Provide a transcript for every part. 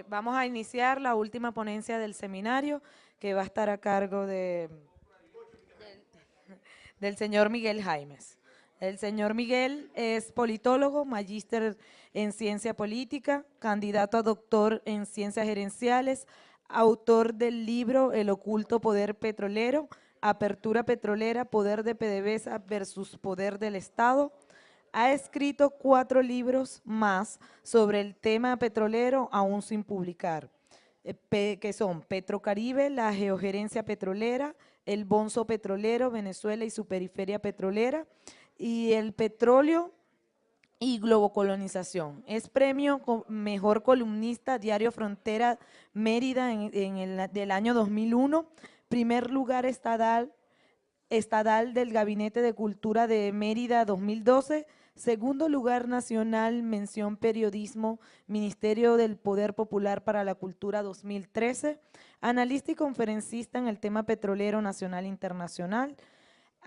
Vamos a iniciar la última ponencia del seminario que va a estar a cargo del señor Miguel Jaimes. El señor Miguel es politólogo, magíster en ciencia política, candidato a doctor en ciencias gerenciales, autor del libro El oculto poder petrolero, Apertura petrolera, poder de PDVSA versus poder del Estado. Ha escrito 4 libros más sobre el tema petrolero aún sin publicar, que son Petrocaribe, la geogerencia petrolera, el bonzo petrolero, Venezuela y su periferia petrolera, y el petróleo y globocolonización. Es premio Mejor Columnista Diario Frontera Mérida del año 2001, primer lugar estadal del Gabinete de Cultura de Mérida 2012, segundo lugar nacional, mención periodismo, Ministerio del Poder Popular para la Cultura 2013, analista y conferencista en el tema petrolero nacional e internacional.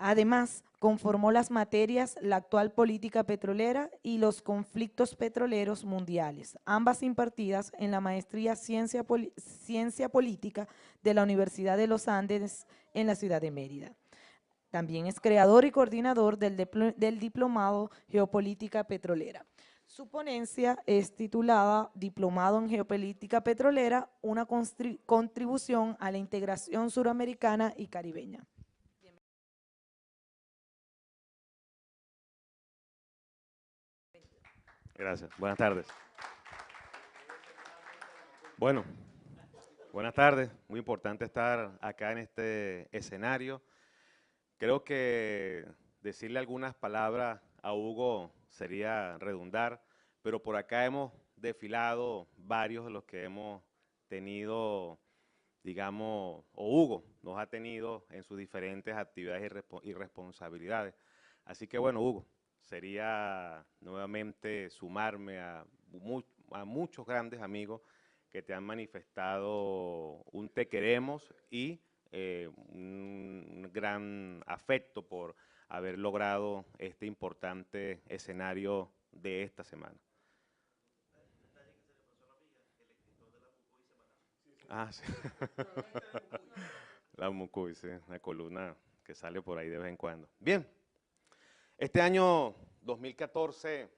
Además, conformó las materias La actual política petrolera y los conflictos petroleros mundiales, ambas impartidas en la maestría Ciencia Política de la Universidad de los Andes en la ciudad de Mérida. También es creador y coordinador del diplomado Geopolítica Petrolera. Su ponencia es titulada Diplomado en Geopolítica Petrolera, una contribución a la integración suramericana y caribeña. Gracias. Buenas tardes. Bueno, buenas tardes. Muy importante estar acá en este escenario. Creo que decirle algunas palabras a Hugo sería redundar, pero por acá hemos desfilado varios de los que hemos tenido, digamos, o Hugo nos ha tenido en sus diferentes actividades y responsabilidades. Así que bueno, Hugo, sería nuevamente sumarme a muchos grandes amigos que te han manifestado un te queremos y un gran afecto por haber logrado este importante escenario de esta semana. Ah, sí. La Mucuy, sí, la columna que sale por ahí de vez en cuando. Bien, este año 2014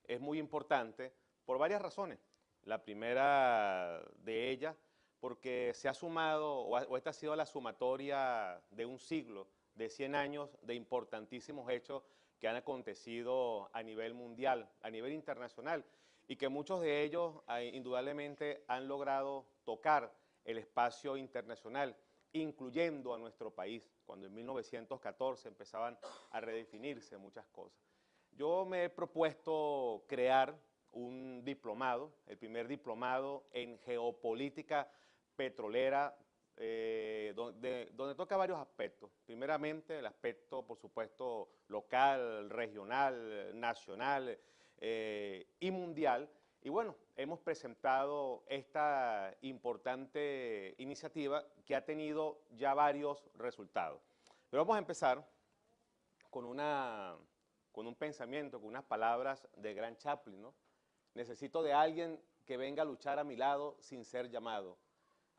es muy importante por varias razones. La primera de ellas, porque se ha sumado, o esta ha sido la sumatoria de un siglo, de 100 años de importantísimos hechos que han acontecido a nivel mundial, a nivel internacional, y que muchos de ellos indudablemente han logrado tocar el espacio internacional, incluyendo a nuestro país, cuando en 1914 empezaban a redefinirse muchas cosas. Yo me he propuesto crear un diplomado, el primer diplomado en geopolítica petrolera, donde toca varios aspectos. Primeramente, el aspecto, por supuesto, local, regional, nacional y mundial. Y bueno, hemos presentado esta importante iniciativa que ha tenido ya varios resultados. Pero vamos a empezar con un pensamiento, con unas palabras de gran Chaplin, ¿no? Necesito de alguien que venga a luchar a mi lado sin ser llamado.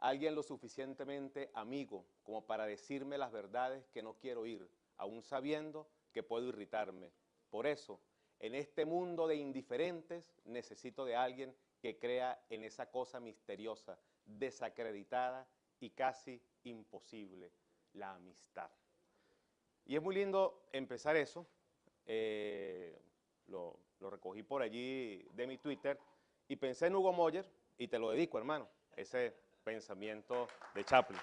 Alguien lo suficientemente amigo como para decirme las verdades que no quiero oír, aún sabiendo que puedo irritarme. Por eso, en este mundo de indiferentes, necesito de alguien que crea en esa cosa misteriosa, desacreditada y casi imposible, la amistad. Y es muy lindo empezar eso. Lo recogí por allí de mi Twitter y pensé en Hugo Moyer y te lo dedico, hermano, ese pensamiento de Chaplin.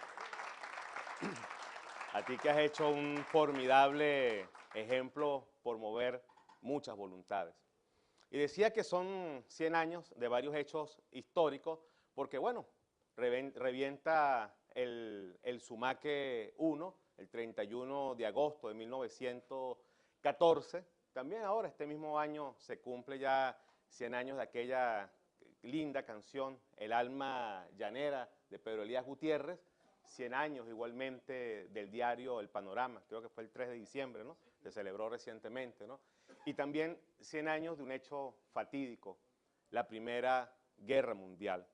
A ti que has hecho un formidable ejemplo por mover muchas voluntades. Y decía que son 100 años de varios hechos históricos porque, bueno, revienta el Sumaque 1, el 31 de agosto de 1914. También ahora, este mismo año, se cumple ya 100 años de aquella linda canción, El alma llanera, de Pedro Elías Gutiérrez. 100 años igualmente del diario El Panorama, creo que fue el 3 de diciembre, ¿no? Se celebró recientemente, ¿no? Y también 100 años de un hecho fatídico, la Primera Guerra Mundial.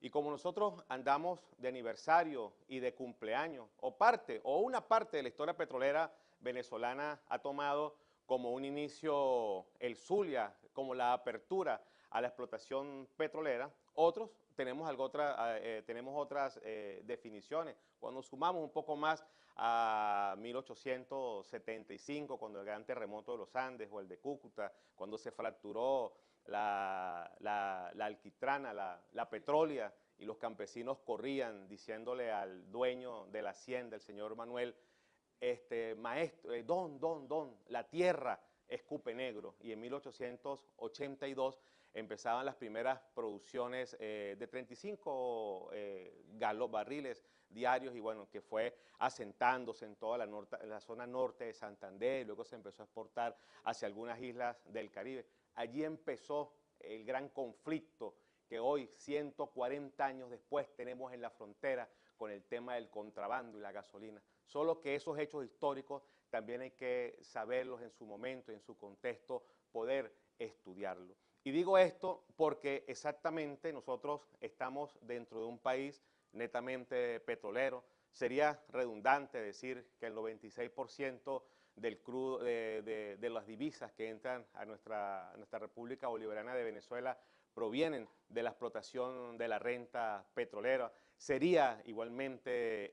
Y como nosotros andamos de aniversario y de cumpleaños, o una parte de la historia petrolera venezolana ha tomado como un inicio el Zulia, como la apertura a la explotación petrolera, otros tenemos, tenemos otras definiciones. Cuando sumamos un poco más a 1875, cuando el gran terremoto de los Andes o el de Cúcuta, cuando se fracturó la alquitrana, la petrólea, y los campesinos corrían diciéndole al dueño de la hacienda, el señor Manuel, maestro, don, la tierra escupe negro. Y en 1882 empezaban las primeras producciones de 35 barriles diarios, y bueno, que fue asentándose en toda la zona norte de Santander, luego se empezó a exportar hacia algunas islas del Caribe. Allí empezó el gran conflicto que hoy, 140 años después, tenemos en la frontera con el tema del contrabando y la gasolina. Solo que esos hechos históricos también hay que saberlos en su momento y en su contexto, poder estudiarlo. Y digo esto porque exactamente nosotros estamos dentro de un país netamente petrolero. Sería redundante decir que el 96% del crudo, de las divisas que entran a nuestra República Bolivariana de Venezuela provienen de la explotación de la renta petrolera. Sería igualmente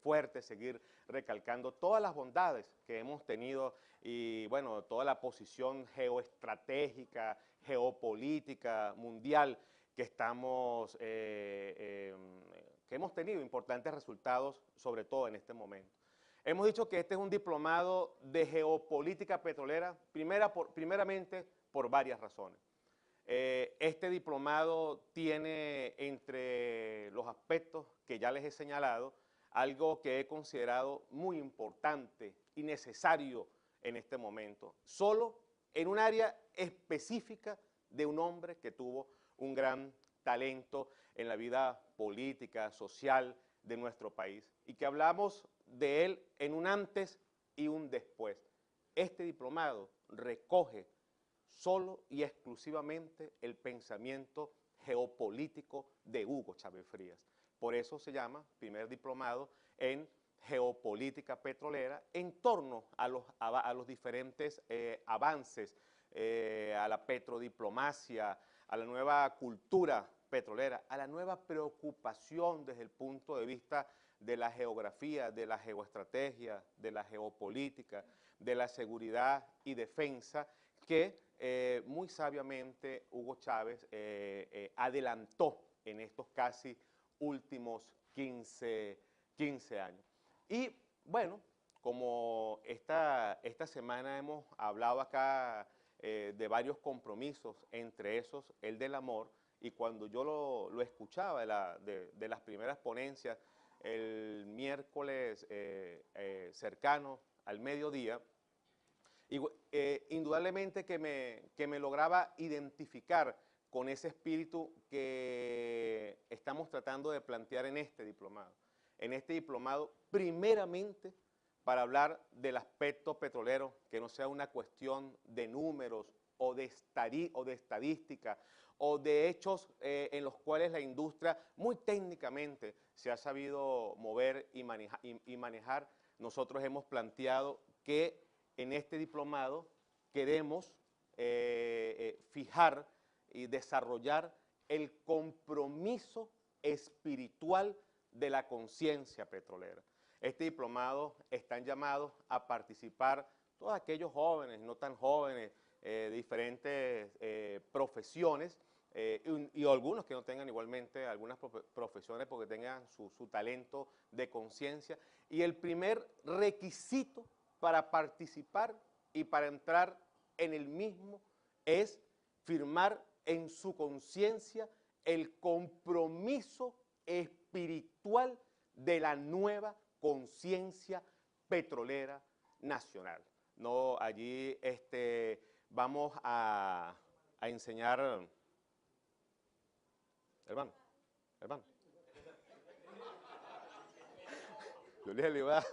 fuerte seguir recalcando todas las bondades que hemos tenido y bueno, toda la posición geoestratégica, geopolítica, mundial que que hemos tenido importantes resultados, sobre todo en este momento. Hemos dicho que este es un diplomado de geopolítica petrolera, primeramente por varias razones. Este diplomado tiene entre los aspectos que ya les he señalado, algo que he considerado muy importante y necesario en este momento, solo en un área específica de un hombre que tuvo un gran talento en la vida política, social de nuestro país, y que hablamos de él en un antes y un después. Este diplomado recoge solo y exclusivamente el pensamiento geopolítico de Hugo Chávez Frías. Por eso se llama primer diplomado en geopolítica petrolera en torno a los diferentes avances, a la petrodiplomacia, a la nueva cultura petrolera, a la nueva preocupación desde el punto de vista de la geografía, de la geoestrategia, de la geopolítica, de la seguridad y defensa que muy sabiamente Hugo Chávez adelantó en estos casi últimos 15 años. Y bueno, como esta semana hemos hablado acá de varios compromisos, entre esos el del amor, y cuando yo lo escuchaba de las primeras ponencias el miércoles cercano al mediodía, indudablemente que me lograba identificar con ese espíritu que estamos tratando de plantear en este diplomado. En este diplomado, primeramente, para hablar del aspecto petrolero, que no sea una cuestión de números o de estadística o de hechos en los cuales la industria muy técnicamente se ha sabido mover y manejar. Nosotros hemos planteado que en este diplomado queremos fijar y desarrollar el compromiso espiritual de la conciencia petrolera. Este diplomado están llamados a participar todos aquellos jóvenes, no tan jóvenes, de diferentes profesiones, y algunos que no tengan igualmente algunas profesiones porque tengan su talento de conciencia. Y el primer requisito para participar y para entrar en el mismo es firmar en su conciencia el compromiso espiritual de la nueva conciencia petrolera nacional. No, allí vamos a enseñar, hermano. Yo le iba.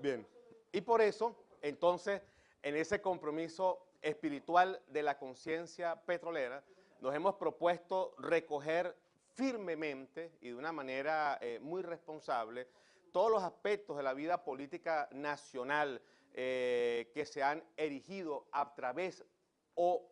Bien, y por eso, entonces, en ese compromiso espiritual de la conciencia petrolera, nos hemos propuesto recoger firmemente y de una manera muy responsable todos los aspectos de la vida política nacional que se han erigido a través o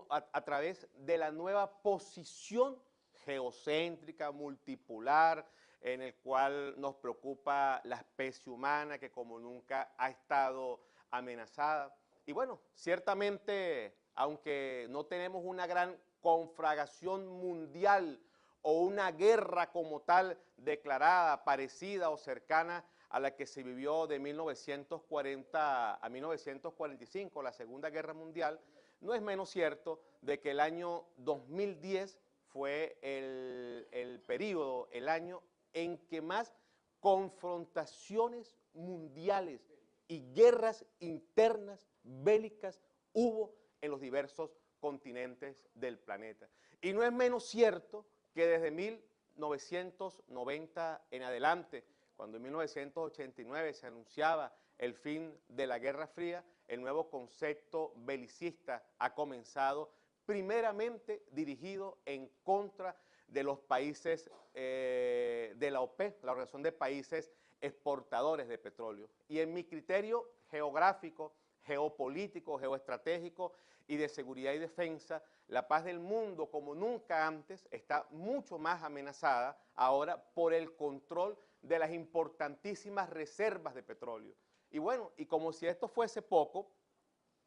a través de la nueva posición geocéntrica, multipolar, en el cual nos preocupa la especie humana que como nunca ha estado amenazada. Y bueno, ciertamente, aunque no tenemos una gran conflagración mundial o una guerra como tal declarada, parecida o cercana a la que se vivió de 1940 a 1945, la Segunda Guerra Mundial, no es menos cierto de que el año 2010 fue el periodo, el año en que más confrontaciones mundiales y guerras internas bélicas hubo en los diversos continentes del planeta. Y no es menos cierto que desde 1990 en adelante, cuando en 1989 se anunciaba el fin de la Guerra Fría, el nuevo concepto belicista ha comenzado primeramente dirigido en contra de los países de la OPEP, la Organización de Países Exportadores de Petróleo. Y en mi criterio geográfico, geopolítico, geoestratégico y de seguridad y defensa, la paz del mundo como nunca antes está mucho más amenazada ahora por el control de las importantísimas reservas de petróleo. Y bueno, y como si esto fuese poco,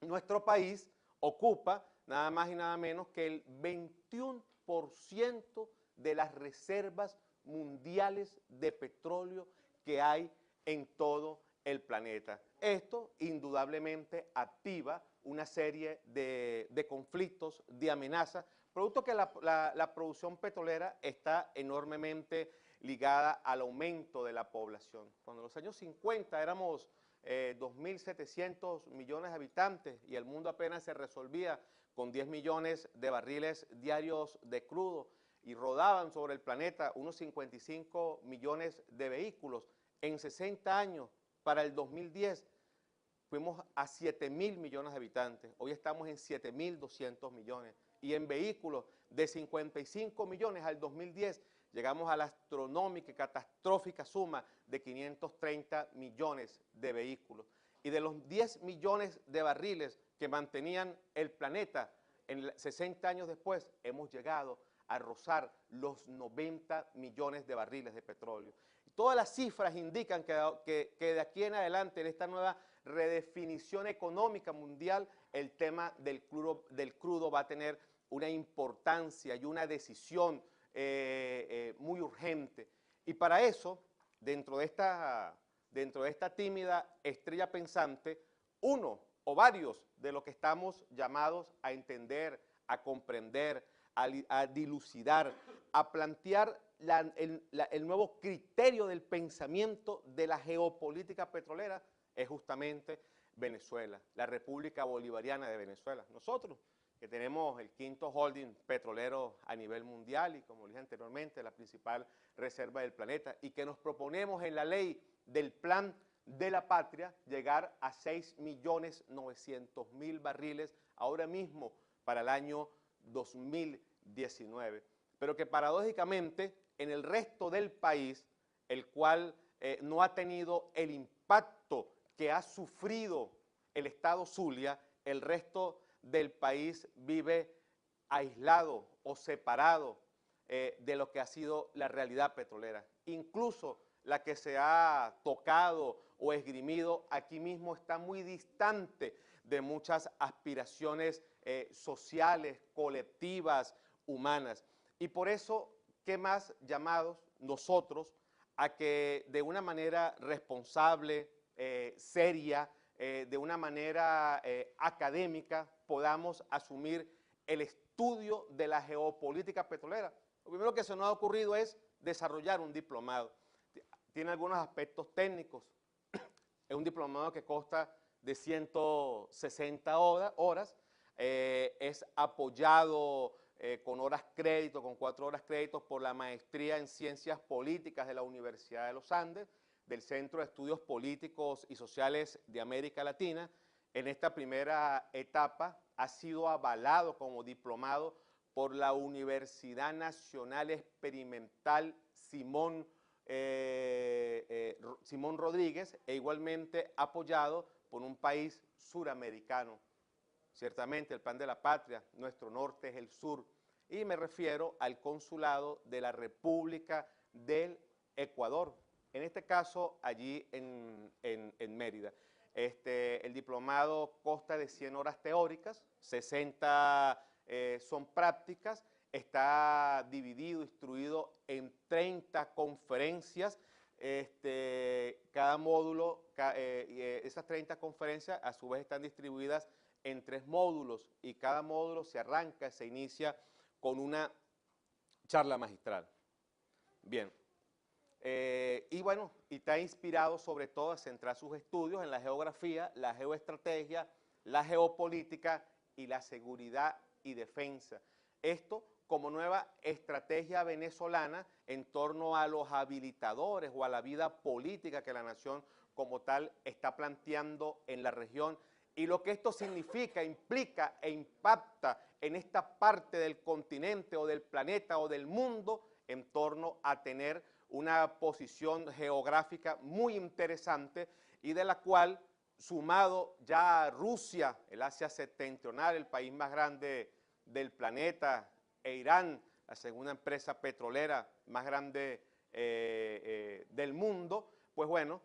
nuestro país ocupa nada más y nada menos que el 21% de las reservas mundiales de petróleo que hay en todo el planeta. Esto indudablemente activa una serie de conflictos, de amenazas, producto que la producción petrolera está enormemente ligada al aumento de la población. Cuando en los años 50 éramos 2.700 millones de habitantes y el mundo apenas se resolvía con 10 millones de barriles diarios de crudo y rodaban sobre el planeta unos 55 millones de vehículos. En 60 años, para el 2010, fuimos a 7.000 millones de habitantes. Hoy estamos en 7.200 millones. Y en vehículos de 55 millones al 2010, llegamos a la astronómica y catastrófica suma de 530 millones de vehículos. Y de los 10 millones de barriles que mantenían el planeta, en 60 años después, hemos llegado a rozar los 90 millones de barriles de petróleo. Y todas las cifras indican que de aquí en adelante, en esta nueva redefinición económica mundial, el tema del crudo va a tener una importancia y una decisión muy urgente. Y para eso, dentro de esta tímida estrella pensante, uno o varios de los que estamos llamados a entender, a comprender, a dilucidar, a plantear el nuevo criterio del pensamiento de la geopolítica petrolera es justamente Venezuela, la República Bolivariana de Venezuela. Nosotros, que tenemos el quinto holding petrolero a nivel mundial y, como dije anteriormente, la principal reserva del planeta, y que nos proponemos en la ley del Plan de la Patria llegar a 6.900.000 barriles ahora mismo para el año 2019. Pero que paradójicamente en el resto del país, el cual no ha tenido el impacto que ha sufrido el estado Zulia, el resto del país vive aislado o separado de lo que ha sido la realidad petrolera. Incluso la que se ha tocado o esgrimido aquí mismo está muy distante de muchas aspiraciones sociales, colectivas, humanas. Y por eso, ¿qué más llamados nosotros a que de una manera responsable, seria, de una manera académica, podamos asumir el estudio de la geopolítica petrolera? Lo primero que se nos ha ocurrido es desarrollar un diplomado. Tiene algunos aspectos técnicos. Es un diplomado que consta de 160 horas. Es apoyado con horas crédito, con 4 horas créditos por la maestría en Ciencias Políticas de la Universidad de los Andes, del Centro de Estudios Políticos y Sociales de América Latina en esta primera etapa ha sido avalado como diplomado por la Universidad Nacional Experimental Simón Rodríguez e igualmente apoyado por un país suramericano. Ciertamente el plan de la patria, nuestro norte es el sur, y me refiero al consulado de la República del Ecuador, en este caso allí en Mérida. El diplomado consta de 100 horas teóricas, 60 son prácticas, está dividido, instruido en 30 conferencias. Cada módulo, esas 30 conferencias a su vez están distribuidas en 3 módulos y cada módulo se inicia con una charla magistral. Bien, y bueno, y está inspirado sobre todo a centrar sus estudios en la geografía, la geoestrategia, la geopolítica y la seguridad y defensa. Esto como nueva estrategia venezolana en torno a los habilitadores o a la vida política que la nación como tal está planteando en la región y lo que esto significa, implica e impacta en esta parte del continente o del planeta o del mundo en torno a tener una posición geográfica muy interesante y de la cual, sumado ya a Rusia, el Asia septentrional, el país más grande del planeta, e Irán, la segunda empresa petrolera más grande del mundo, pues bueno,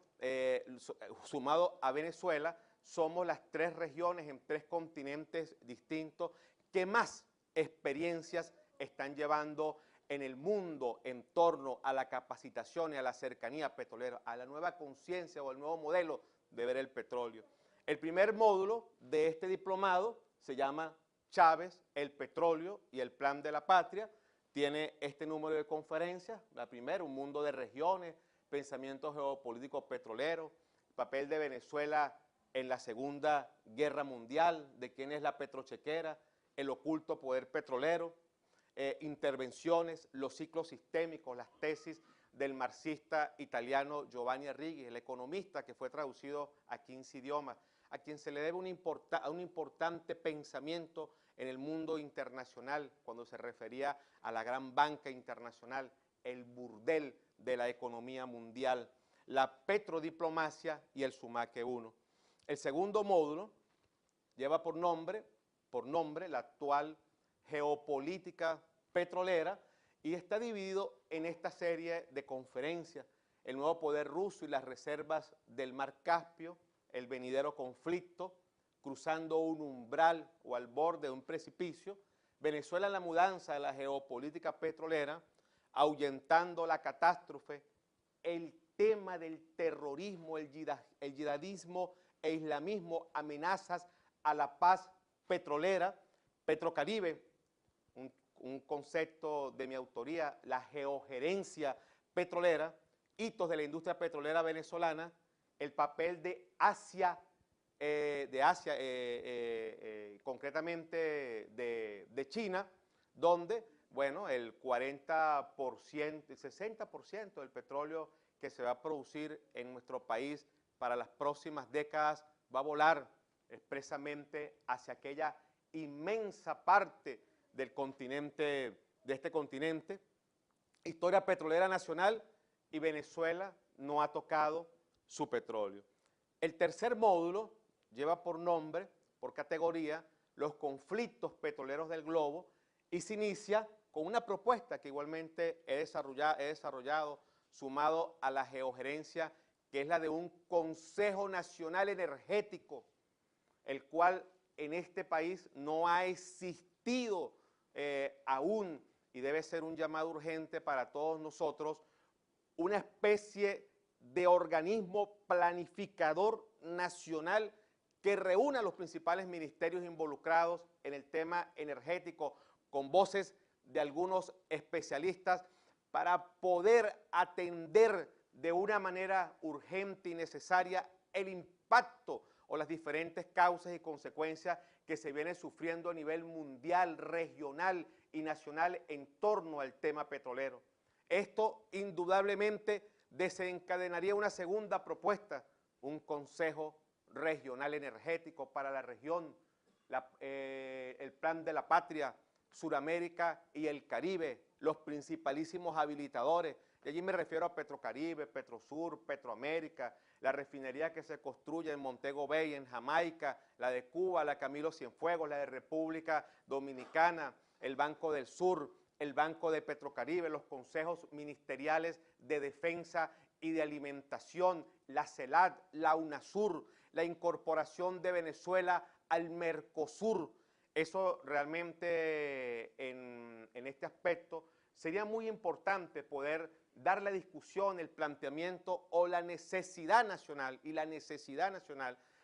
sumado a Venezuela, somos las 3 regiones en 3 continentes distintos que más experiencias están llevando en el mundo en torno a la capacitación y a la cercanía petrolera, a la nueva conciencia o el nuevo modelo de ver el petróleo. El primer módulo de este diplomado se llama Chávez, el petróleo y el plan de la patria. Tiene este número de conferencias, la primera, un mundo de regiones, pensamiento geopolítico petrolero, papel de Venezuela en la Segunda Guerra Mundial, de quién es la petrochequera, el oculto poder petrolero, intervenciones, los ciclos sistémicos, las tesis del marxista italiano Giovanni Arrighi, el economista que fue traducido a 15 idiomas, a quien se le debe un importante pensamiento en el mundo internacional cuando se refería a la gran banca internacional, el burdel de la economía mundial, la petrodiplomacia y el Sumaque 1. El segundo módulo lleva por nombre la actual geopolítica petrolera y está dividido en esta serie de conferencias, el nuevo poder ruso y las reservas del mar Caspio, el venidero conflicto, cruzando un umbral o al borde de un precipicio, Venezuela en la mudanza de la geopolítica petrolera, ahuyentando la catástrofe, el tema del terrorismo, el yihadismo e islamismo, amenazas a la paz petrolera, Petrocaribe, un concepto de mi autoría, la geogerencia petrolera, hitos de la industria petrolera venezolana, el papel de Asia, concretamente de China, donde, bueno, el 40%, el 60% del petróleo que se va a producir en nuestro país para las próximas décadas va a volar expresamente hacia aquella inmensa parte del continente, de este continente. Historia petrolera nacional y Venezuela no ha tocado su petróleo. El tercer módulo lleva por nombre, por categoría, los conflictos petroleros del globo y se inicia con una propuesta que igualmente he desarrollado sumado a la geogerencia, que es la de un Consejo Nacional Energético, el cual en este país no ha existido aún y debe ser un llamado urgente para todos nosotros, una especie de organismo planificador nacional que reúna a los principales ministerios involucrados en el tema energético con voces de algunos especialistas para poder atender de una manera urgente y necesaria el impacto o las diferentes causas y consecuencias que se vienen sufriendo a nivel mundial, regional y nacional en torno al tema petrolero. Esto indudablemente desencadenaría una segunda propuesta, un Consejo regional energético para la región, el plan de la patria, Suramérica y el Caribe, los principalísimos habilitadores. Y allí me refiero a Petrocaribe, Petrosur, Petroamérica, la refinería que se construye en Montego Bay, en Jamaica, la de Cuba, la Camilo Cienfuegos, la de República Dominicana, el Banco del Sur, el Banco de Petrocaribe, los consejos ministeriales de defensa y de alimentación, la CELAC, la UNASUR, la incorporación de Venezuela al Mercosur. Eso realmente en este aspecto sería muy importante poder dar la discusión, el planteamiento o la necesidad nacional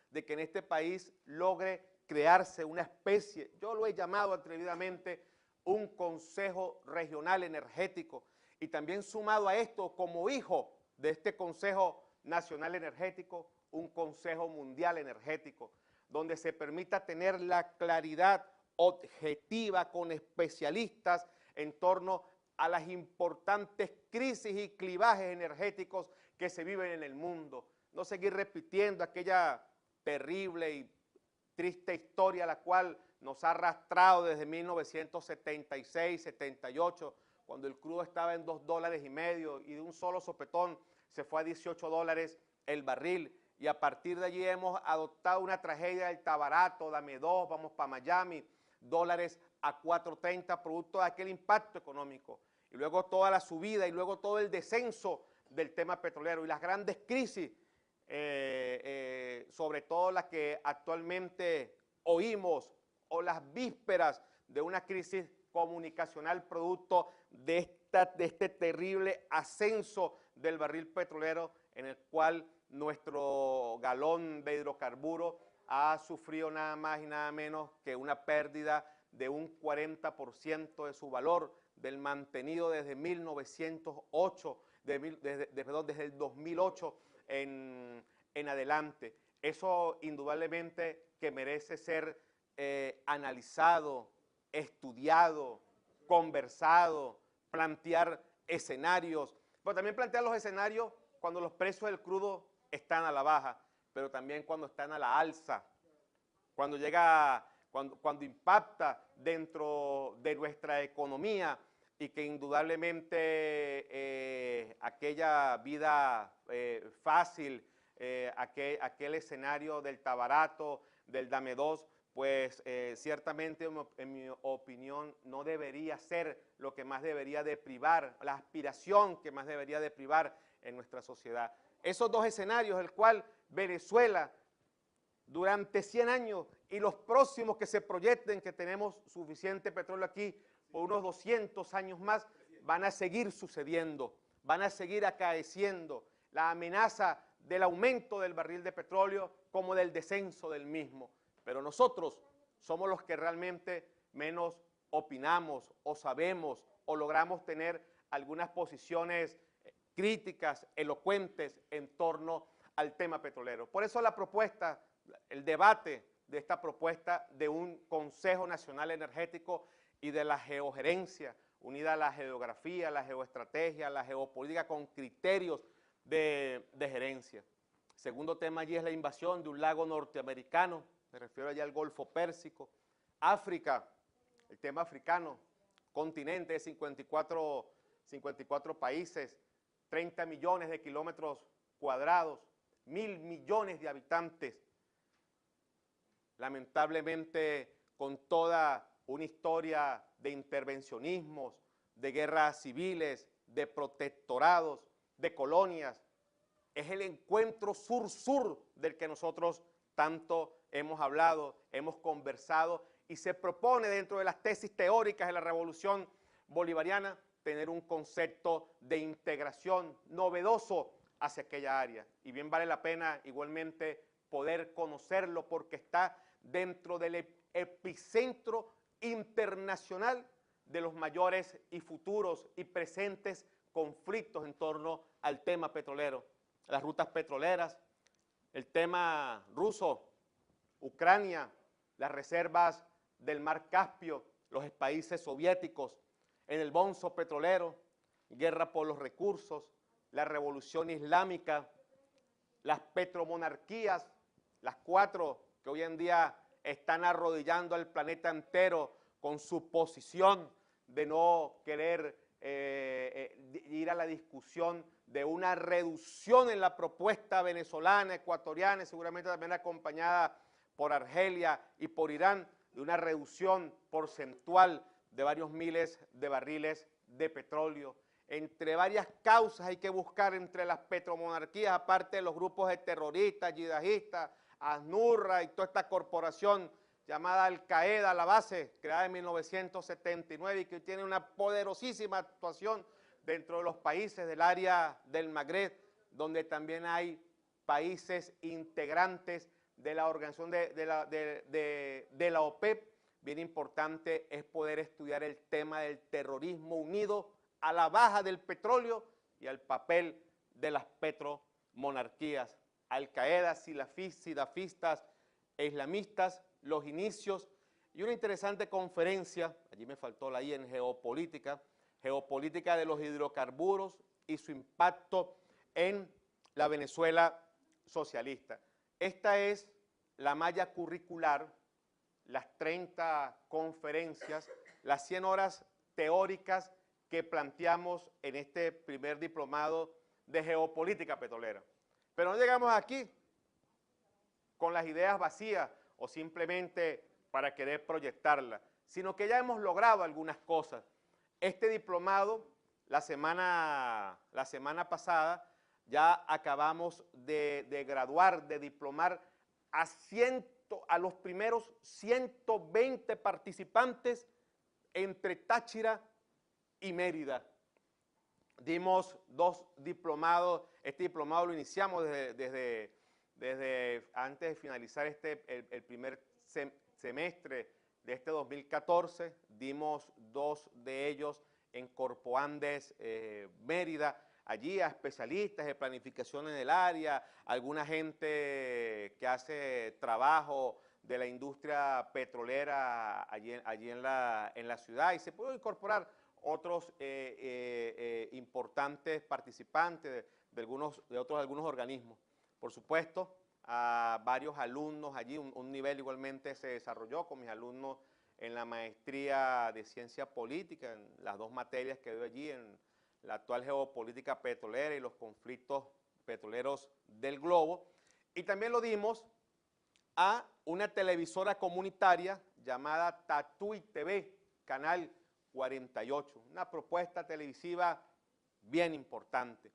de que en este país logre crearse una especie, yo lo he llamado atrevidamente, un Consejo Regional Energético, y también sumado a esto, como hijo de este Consejo Nacional Energético, un Consejo Mundial Energético, donde se permita tener la claridad objetiva con especialistas en torno a las importantes crisis y clivajes energéticos que se viven en el mundo. No seguir repitiendo aquella terrible y triste historia la cual nos ha arrastrado desde 1976, 78, cuando el crudo estaba en $2,5 y de un solo sopetón se fue a $18 el barril, y a partir de allí hemos adoptado una tragedia del Tabarato, dame dos, vamos para Miami, dólares a 4.30, producto de aquel impacto económico, y luego toda la subida y luego todo el descenso del tema petrolero y las grandes crisis, sobre todo las que actualmente oímos, o las vísperas de una crisis comunicacional producto de este terrible ascenso del barril petrolero, en el cual nuestro galón de hidrocarburo ha sufrido nada más y nada menos que una pérdida de un 40% de su valor, del mantenido desde 1908, desde el 2008 en adelante. Eso indudablemente que merece ser analizado, estudiado, conversado, plantear escenarios, pero también plantear los escenarios cuando los precios del crudo están a la baja, pero también cuando están a la alza, cuando impacta dentro de nuestra economía, y que indudablemente aquella vida fácil, aquel escenario del Tabarato, del Dame Dos, pues ciertamente en mi opinión no debería ser lo que más debería de privar, la aspiración que más debería de privar en nuestra sociedad. Esos dos escenarios, el cual Venezuela durante 100 años y los próximos que se proyecten, que tenemos suficiente petróleo aquí por unos 200 años más, van a seguir sucediendo, van a seguir acaeciendo. La amenaza del aumento del barril de petróleo como del descenso del mismo. Pero nosotros somos los que realmente menos opinamos o sabemos o logramos tener algunas posiciones críticas, elocuentes en torno al tema petrolero. Por eso la propuesta, el debate de esta propuesta de un Consejo Nacional Energético y de la geogerencia, unida a la geografía, la geoestrategia, la geopolítica con criterios de gerencia. Segundo tema allí es la invasión de un lago norteamericano, me refiero allá al Golfo Pérsico. África, el tema africano, continente de 54 países, 30 millones de kilómetros cuadrados, 1.000 millones de habitantes, lamentablemente con toda una historia de intervencionismos, de guerras civiles, de protectorados, de colonias. Es el encuentro sur-sur del que nosotros tanto hemos hablado, hemos conversado, y se propone dentro de las tesis teóricas de la Revolución Bolivariana tener un concepto de integración novedoso hacia aquella área. Y bien vale la pena igualmente poder conocerlo porque está dentro del epicentro internacional de los mayores y futuros y presentes conflictos en torno al tema petrolero, las rutas petroleras, el tema ruso, Ucrania, las reservas del Mar Caspio, los países soviéticos, en el bonzo petrolero, guerra por los recursos, la revolución islámica, las petromonarquías, las 4 que hoy en día están arrodillando al planeta entero con su posición de no querer ir a la discusión de una reducción en la propuesta venezolana, ecuatoriana y seguramente también acompañada por Argelia y por Irán, de una reducción porcentual de varios miles de barriles de petróleo. Entre varias causas hay que buscar entre las petromonarquías, aparte de los grupos de terroristas, yihadistas, ASNURRA y toda esta corporación llamada Al Qaeda, la base, creada en 1979 y que tiene una poderosísima actuación dentro de los países del área del Magreb, donde también hay países integrantes de la organización de la OPEP. Bien importante es poder estudiar el tema del terrorismo unido a la baja del petróleo y al papel de las petromonarquías. Al Qaeda, salafistas e islamistas, los inicios y una interesante conferencia, allí me faltó la I en geopolítica de los hidrocarburos y su impacto en la Venezuela socialista. Esta es la malla curricular, las 30 conferencias, las 100 horas teóricas que planteamos en este primer diplomado de geopolítica petrolera. Pero no llegamos aquí con las ideas vacías o simplemente para querer proyectarlas, sino que ya hemos logrado algunas cosas. Este diplomado, la semana pasada, ya acabamos de graduar, de diplomar a los primeros 120 participantes entre Táchira y Mérida. Dimos 2 diplomados, este diplomado lo iniciamos desde antes de finalizar el primer semestre de este 2014, dimos 2 de ellos en Corpo Andes, Mérida, allí a especialistas de planificación en el área, alguna gente que hace trabajo de la industria petrolera allí en la ciudad, y se pueden incorporar otros importantes participantes de algunos organismos. Por supuesto, a varios alumnos allí, un nivel igualmente se desarrolló con mis alumnos en la maestría de ciencia política, en las 2 materias que doy allí, en la actual geopolítica petrolera y los conflictos petroleros del globo. Y también lo dimos a una televisora comunitaria llamada Tatuí TV, Canal 48, una propuesta televisiva bien importante.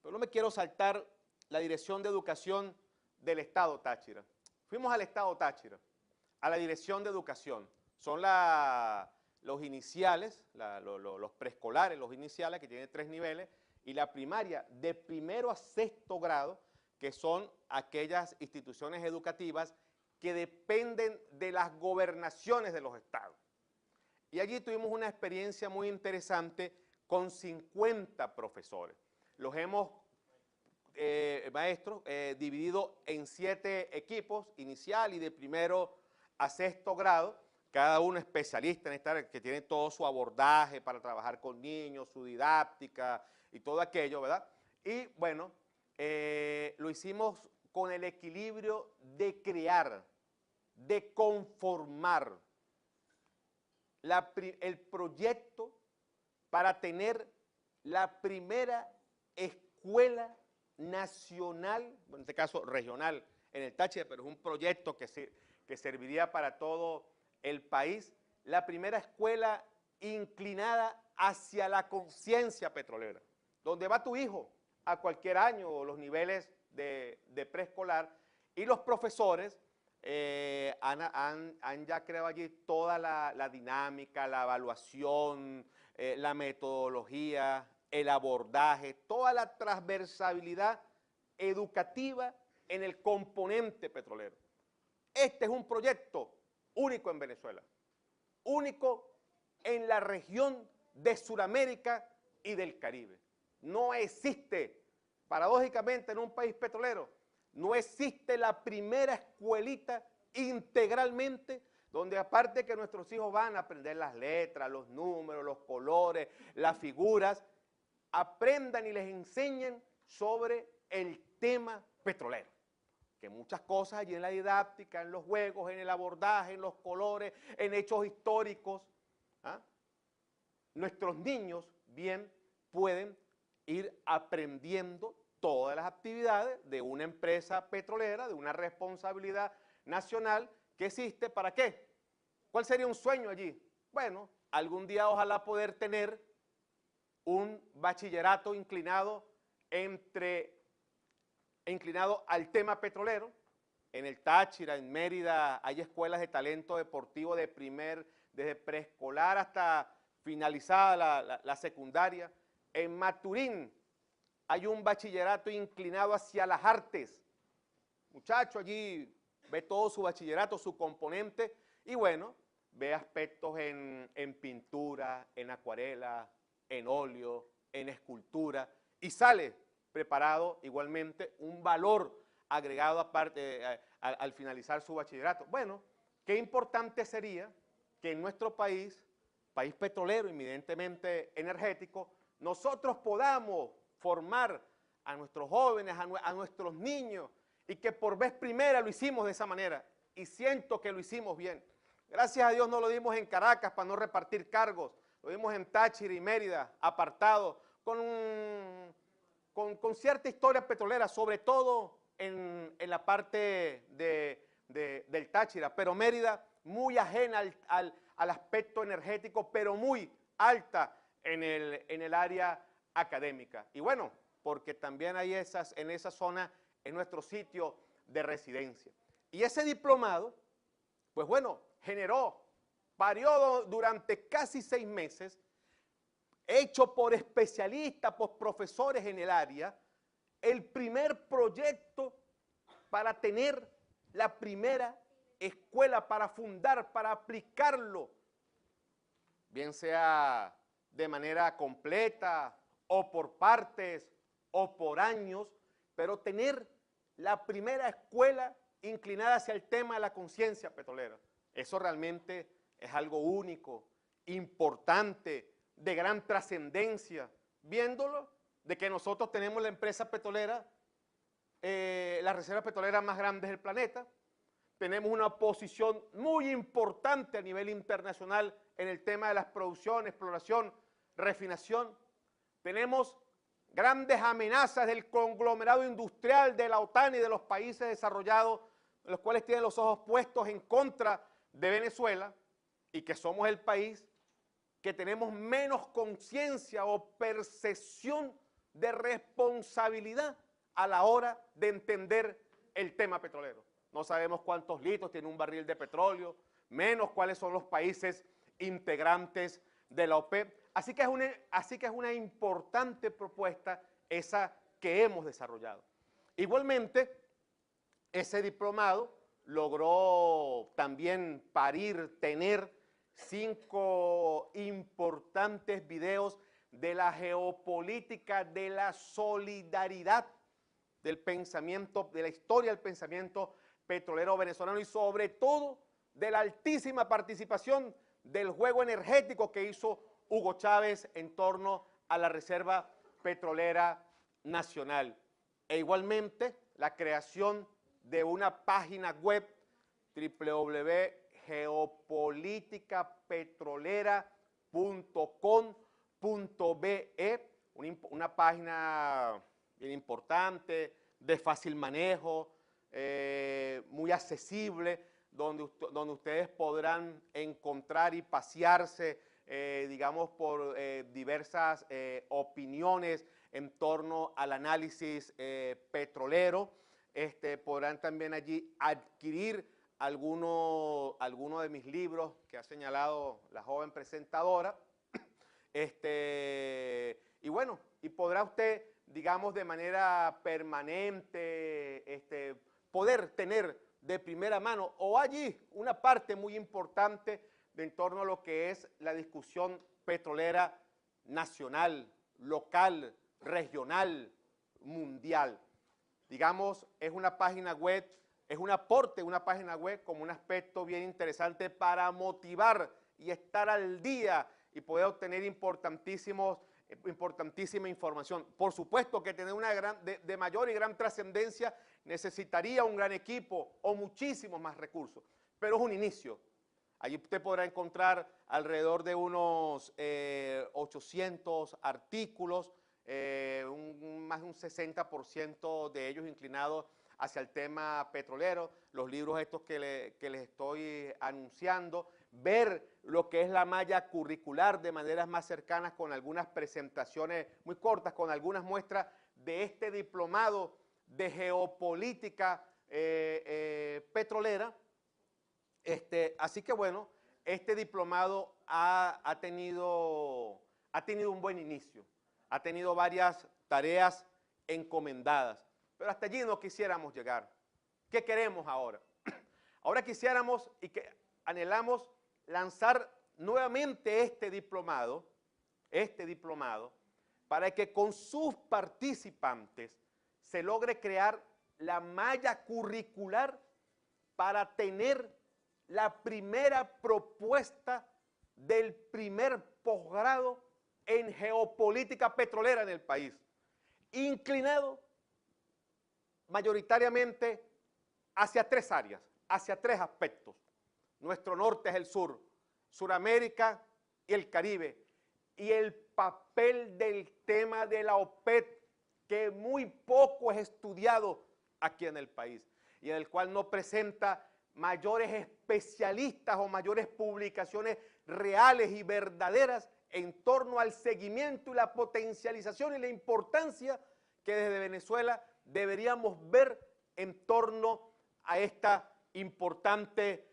Pero no me quiero saltar la Dirección de Educación del Estado Táchira. Fuimos al Estado Táchira, a la Dirección de Educación. Son los iniciales, los preescolares, los iniciales, que tienen 3 niveles, y la primaria de primero a 6º grado, que son aquellas instituciones educativas que dependen de las gobernaciones de los estados. Y allí tuvimos una experiencia muy interesante con 50 profesores. Los hemos, maestros, dividido en 7 equipos, inicial y de primero a 6º grado, cada uno especialista en esta área, que tiene todo su abordaje para trabajar con niños, su didáctica y todo aquello, ¿verdad? Y bueno, lo hicimos con el equilibrio de crear, de conformar el proyecto para tener la primera escuela nacional, en este caso regional, en el Táchira, pero es un proyecto que serviría para todo el país, la primera escuela inclinada hacia la conciencia petrolera, donde va tu hijo a cualquier año o los niveles de preescolar, y los profesores han ya creado allí toda la dinámica, la evaluación, la metodología, el abordaje, toda la transversalidad educativa en el componente petrolero. Este es un proyecto único en Venezuela, único en la región de Sudamérica y del Caribe. No existe, paradójicamente, en un país petrolero, no existe la primera escuelita integralmente donde, aparte que nuestros hijos van a aprender las letras, los números, los colores, las figuras, aprendan y les enseñen sobre el tema petrolero. que muchas cosas allí en la didáctica, en los juegos, en el abordaje, en los colores, en hechos históricos, ¿ah? Nuestros niños bien pueden ir aprendiendo todas las actividades de una empresa petrolera, de una responsabilidad nacional que existe. ¿Para qué? ¿Cuál sería un sueño allí? Bueno, algún día ojalá poder tener un bachillerato inclinado al tema petrolero. En el Táchira, en Mérida, hay escuelas de talento deportivo desde preescolar hasta finalizada la secundaria. En Maturín hay un bachillerato inclinado hacia las artes. Muchacho allí ve todo su bachillerato, su componente, y bueno, ve aspectos en pintura, en acuarela, en óleo, en escultura, y sale preparado igualmente un valor agregado aparte al finalizar su bachillerato. Bueno, qué importante sería que en nuestro país petrolero, eminentemente energético, nosotros podamos formar a nuestros jóvenes, a nuestros niños, y que por vez primera lo hicimos de esa manera, y siento que lo hicimos bien. Gracias a Dios no lo dimos en Caracas para no repartir cargos, lo dimos en Táchira y Mérida, apartados, con cierta historia petrolera, sobre todo en la parte del Táchira, pero Mérida muy ajena al aspecto energético, pero muy alta en el área académica. Y bueno, porque también hay en esa zona, en nuestro sitio de residencia. Y ese diplomado, pues bueno, parió durante casi 6 meses, hecho por especialistas, por profesores en el área, el primer proyecto para tener la primera escuela, para fundar, para aplicarlo, bien sea de manera completa o por partes o por años, pero tener la primera escuela inclinada hacia el tema de la conciencia petrolera. Eso realmente es algo único, importante, de gran trascendencia, viéndolo de que nosotros tenemos la empresa petrolera, la reserva petrolera más grande del planeta, tenemos una posición muy importante a nivel internacional en el tema de las producciones, exploración, refinación, tenemos grandes amenazas del conglomerado industrial de la OTAN y de los países desarrollados, los cuales tienen los ojos puestos en contra de Venezuela, y que somos el país que tenemos menos conciencia o percepción de responsabilidad a la hora de entender el tema petrolero. No sabemos cuántos litros tiene un barril de petróleo, menos cuáles son los países integrantes de la OPEP. Así que es una importante propuesta esa que hemos desarrollado. Igualmente, ese diplomado logró también tener 5 importantes videos de la geopolítica, de la solidaridad del pensamiento, de la historia del pensamiento petrolero venezolano, y sobre todo de la altísima participación del juego energético que hizo Hugo Chávez en torno a la Reserva Petrolera Nacional. E igualmente la creación de una página web, www.geopoliticapetrolera.com.be, una página bien importante, de fácil manejo, muy accesible, donde ustedes podrán encontrar y pasearse, digamos, por diversas opiniones en torno al análisis petrolero. Podrán también allí adquirir alguno de mis libros que ha señalado la joven presentadora. Y bueno, y podrá usted, digamos, de manera permanente, poder tener de primera mano, o allí una parte muy importante de en torno a lo que es la discusión petrolera nacional, local, regional, mundial. Digamos, es una página web, es un aporte, una página web como un aspecto bien interesante para motivar y estar al día y poder obtener importantísimos importantísima información. Por supuesto que tener una de mayor y gran trascendencia necesitaría un gran equipo o muchísimos más recursos, pero es un inicio. Allí usted podrá encontrar alrededor de unos 800 artículos, más de un 60% de ellos inclinados hacia el tema petrolero, los libros estos que les estoy anunciando, ver lo que es la malla curricular de maneras más cercanas con algunas presentaciones muy cortas, con algunas muestras de este diplomado de geopolítica petrolera. Así que bueno, este diplomado ha tenido un buen inicio, ha tenido varias tareas encomendadas, pero hasta allí no quisiéramos llegar. ¿Qué queremos ahora? Ahora quisiéramos y que anhelamos lanzar nuevamente este diplomado, para que con sus participantes se logre crear la malla curricular para tener la primera propuesta del primer posgrado en geopolítica petrolera en el país, inclinado mayoritariamente hacia tres áreas, hacia tres aspectos. Nuestro norte es el sur, Suramérica y el Caribe, y el papel del tema de la OPEP, que muy poco es estudiado aquí en el país, y en el cual no presenta mayores especialistas o mayores publicaciones reales y verdaderas en torno al seguimiento y la potencialización y la importancia que desde Venezuela deberíamos ver en torno a esta importante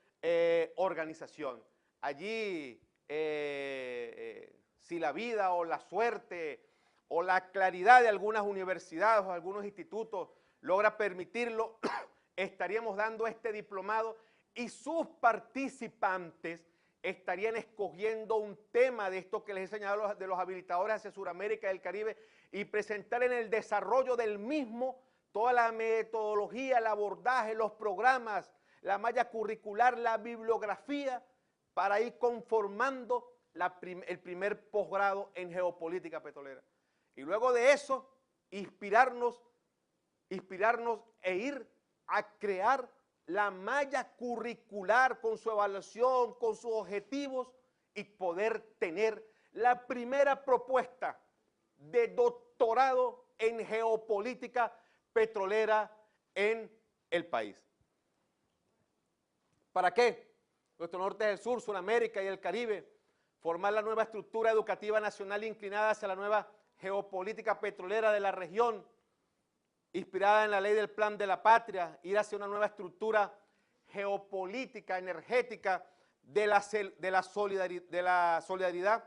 organización. Allí, si la vida o la suerte o la claridad de algunas universidades o algunos institutos logra permitirlo, estaríamos dando este diplomado y sus participantes estarían escogiendo un tema de esto que les he señalado de los habilitadores hacia Sudamérica y el Caribe y presentar en el desarrollo del mismo toda la metodología, el abordaje, los programas, la malla curricular, la bibliografía para ir conformando el primer posgrado en geopolítica petrolera. Y luego de eso, inspirarnos e ir a crear la malla curricular con su evaluación, con sus objetivos y poder tener la primera propuesta de doctorado en geopolítica petrolera en el país. ¿Para qué? Nuestro norte es el sur, Sudamérica y el Caribe, formar la nueva estructura educativa nacional inclinada hacia la nueva geopolítica petrolera de la región, inspirada en la ley del plan de la patria, ir hacia una nueva estructura geopolítica, energética de la solidaridad.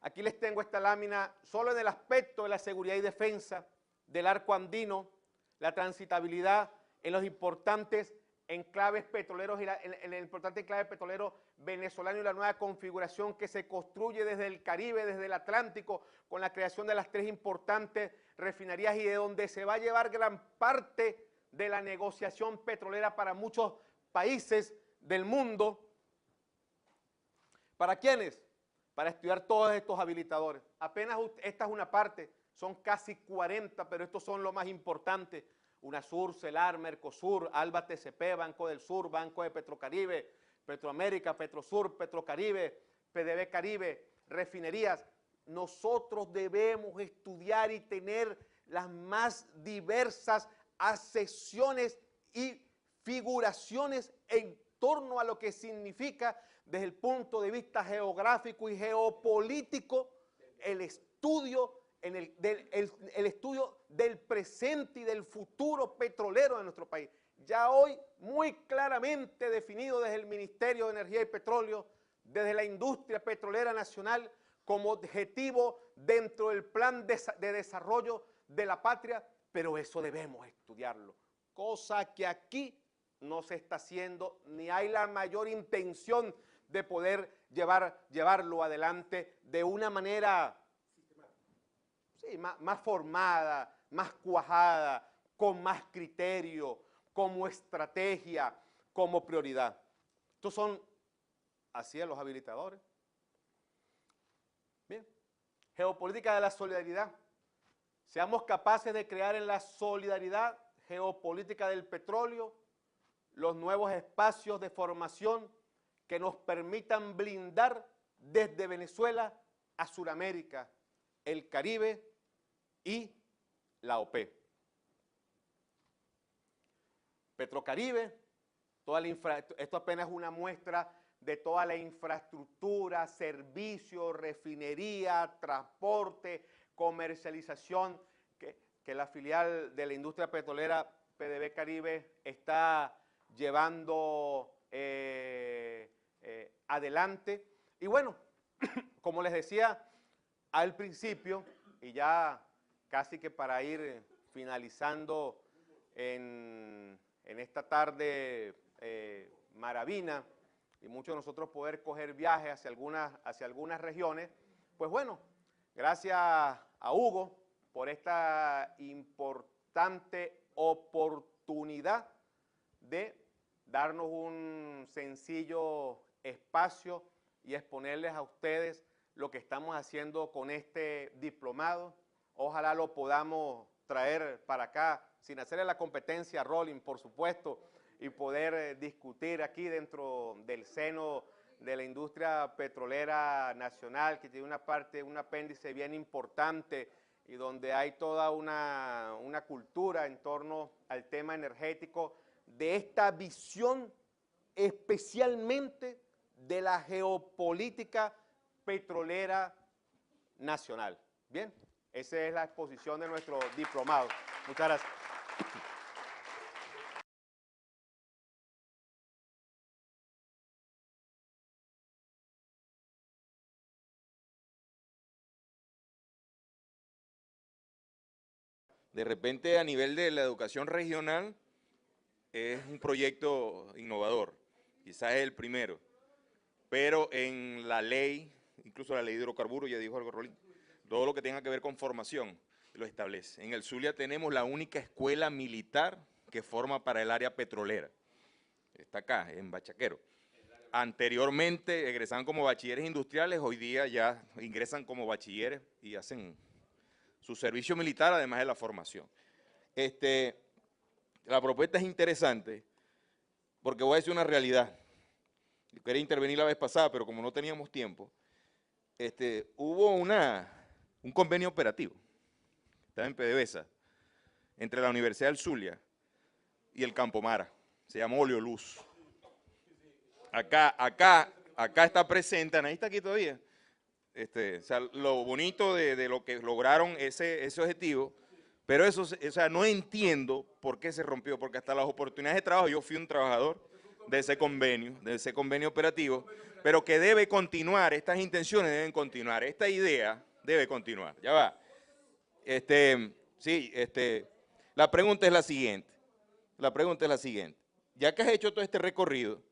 Aquí les tengo esta lámina solo en el aspecto de la seguridad y defensa del arco andino, la transitabilidad en los importantes enclaves petroleros y en el importante enclave petrolero venezolano y la nueva configuración que se construye desde el Caribe, desde el Atlántico, con la creación de las tres importantes refinerías y de donde se va a llevar gran parte de la negociación petrolera para muchos países del mundo. ¿Para quiénes? Para estudiar todos estos habilitadores. Apenas esta es una parte, son casi 40, pero estos son lo más importante. UNASUR, CELAR, Mercosur, ALBA TCP, Banco del Sur, Banco de Petrocaribe, Petroamérica, Petrosur, Petrocaribe, PDB Caribe, refinerías. Nosotros debemos estudiar y tener las más diversas acepciones y figuraciones en torno a lo que significa desde el punto de vista geográfico y geopolítico el estudio el estudio del presente y del futuro petrolero de nuestro país. Ya hoy muy claramente definido desde el Ministerio de Energía y Petróleo, desde la industria petrolera nacional, como objetivo dentro del plan de desarrollo de la patria, pero eso debemos estudiarlo, cosa que aquí no se está haciendo, ni hay la mayor intención de poder llevarlo adelante de una manera sí, más formada, más cuajada, con más criterio, como estrategia, como prioridad. Estos son así los habilitadores. Bien, geopolítica de la solidaridad. Seamos capaces de crear en la solidaridad geopolítica del petróleo los nuevos espacios de formación que nos permitan blindar desde Venezuela a Sudamérica, el Caribe y la OPEP. Petrocaribe, esto apenas es una muestra de toda la infraestructura, servicios, refinería, transporte, comercialización que la filial de la industria petrolera PDV Caribe está llevando adelante. Y bueno, como les decía al principio, y ya casi que para ir finalizando en esta tarde maravina, y muchos de nosotros poder coger viajes hacia algunas regiones, pues bueno, gracias a Hugo por esta importante oportunidad de darnos un sencillo espacio y exponerles a ustedes lo que estamos haciendo con este diplomado. Ojalá lo podamos traer para acá, sin hacerle la competencia a Rolling, por supuesto, y poder discutir aquí dentro del seno de la industria petrolera nacional, que tiene un apéndice bien importante y donde hay toda una cultura en torno al tema energético, de esta visión especialmente de la geopolítica petrolera nacional. Bien, esa es la exposición de nuestro diplomado. Muchas gracias. De repente, a nivel de la educación regional, es un proyecto innovador, quizás es el primero, pero en la ley, incluso la ley de hidrocarburos, ya dijo algo Rolín, todo lo que tenga que ver con formación lo establece. En el Zulia tenemos la única escuela militar que forma para el área petrolera, está acá, en Bachaquero. Anteriormente egresaban como bachilleres industriales, hoy día ya ingresan como bachilleres y hacen su servicio militar, además de la formación. La propuesta es interesante porque voy a decir una realidad. Yo quería intervenir la vez pasada, pero como no teníamos tiempo, hubo un convenio operativo, estaba en PDVSA, entre la Universidad del Zulia y el Campomara, se llamó Oleoluz. Acá está presente, Anaí está aquí todavía. O sea, lo bonito de lo que lograron ese objetivo, pero eso, o sea, no entiendo por qué se rompió, porque hasta las oportunidades de trabajo, yo fui un trabajador de ese convenio operativo, pero que debe continuar, estas intenciones deben continuar, esta idea debe continuar, ya va. La pregunta es la siguiente, ya que has hecho todo este recorrido,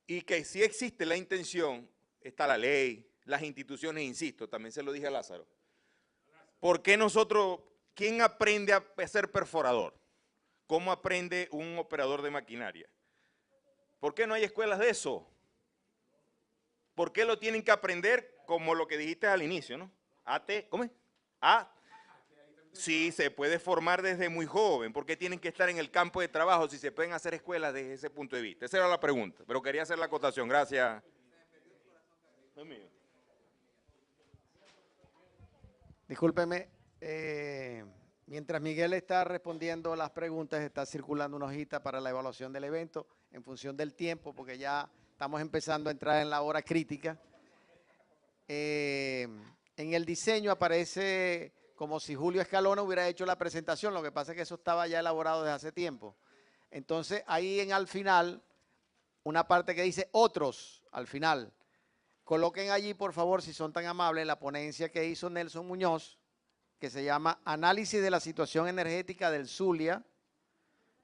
y que si existe la intención, está la ley, las instituciones, insisto, también se lo dije a Lázaro. ¿Por qué nosotros, quién aprende a ser perforador? ¿Cómo aprende un operador de maquinaria? ¿Por qué no hay escuelas de eso? ¿Por qué lo tienen que aprender como lo que dijiste al inicio, no? ¿Cómo es? Sí, se puede formar desde muy joven. ¿Por qué tienen que estar en el campo de trabajo si se pueden hacer escuelas desde ese punto de vista? Esa era la pregunta, pero quería hacer la acotación. Gracias. Discúlpeme, mientras Miguel está respondiendo las preguntas, está circulando una hojita para la evaluación del evento en función del tiempo, porque ya estamos empezando a entrar en la hora crítica. En el diseño aparece como si Julio Escalona hubiera hecho la presentación, lo que pasa es que eso estaba ya elaborado desde hace tiempo. Entonces, ahí al final, una parte que dice otros, al final. Coloquen allí, por favor, si son tan amables, la ponencia que hizo Nelson Muñoz, que se llama Análisis de la situación energética del Zulia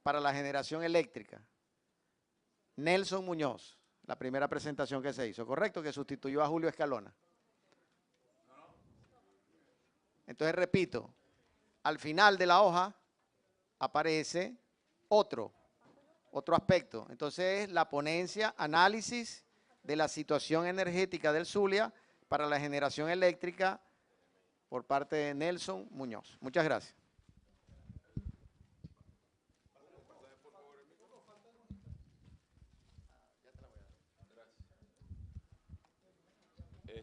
para la generación eléctrica. Nelson Muñoz, la primera presentación que se hizo, ¿correcto? Que sustituyó a Julio Escalona. Entonces, repito, al final de la hoja aparece otro aspecto. Entonces, la ponencia, análisis de la situación energética del Zulia para la generación eléctrica por parte de Nelson Muñoz. Muchas gracias.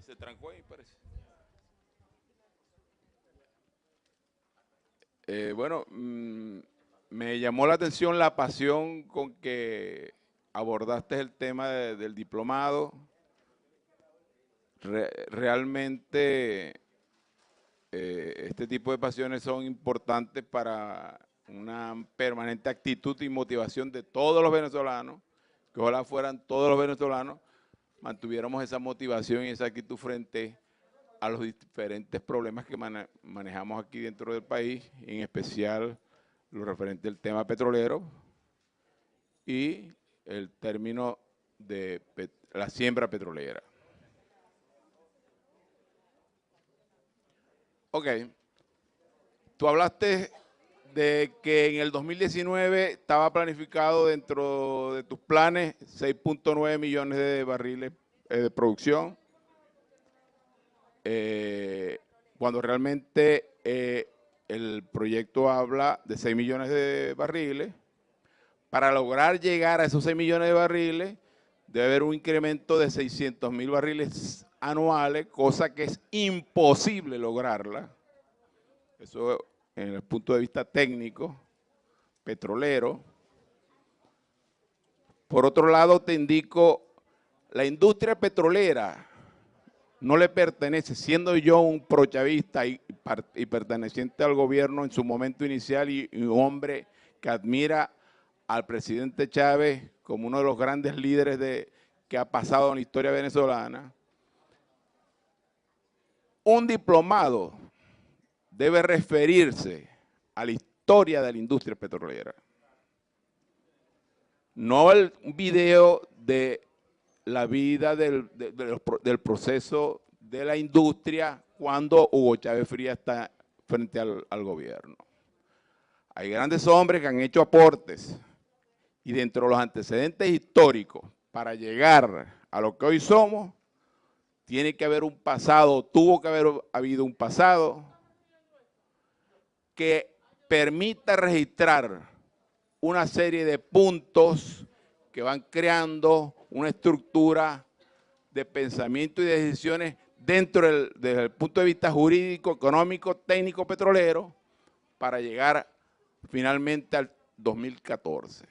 Se trancó ahí, parece. Bueno, me llamó la atención la pasión con que abordaste el tema del diplomado. Realmente este tipo de pasiones son importantes para una permanente actitud y motivación de todos los venezolanos, que ojalá fueran todos los venezolanos, mantuviéramos esa motivación y esa actitud frente a los diferentes problemas que manejamos aquí dentro del país, en especial lo referente al tema petrolero y el término de la siembra petrolera. Ok, tú hablaste de que en el 2019 estaba planificado dentro de tus planes 6.9 millones de barriles de producción, cuando realmente el proyecto habla de 6 millones de barriles. Para lograr llegar a esos 6 millones de barriles, debe haber un incremento de 600.000 barriles anuales, cosa que es imposible lograrla. Eso en el punto de vista técnico, petrolero. Por otro lado, te indico, la industria petrolera no le pertenece, siendo yo un prochavista y perteneciente al gobierno en su momento inicial y un hombre que admira al presidente Chávez como uno de los grandes líderes que ha pasado en la historia venezolana. Un diplomado debe referirse a la historia de la industria petrolera, no el video de la vida del proceso de la industria cuando Hugo Chávez Frías está frente al gobierno. Hay grandes hombres que han hecho aportes y dentro de los antecedentes históricos para llegar a lo que hoy somos, tiene que haber un pasado, tuvo que haber habido un pasado que permita registrar una serie de puntos que van creando una estructura de pensamiento y de decisiones dentro desde el punto de vista jurídico, económico, técnico, petrolero, para llegar finalmente al 2014.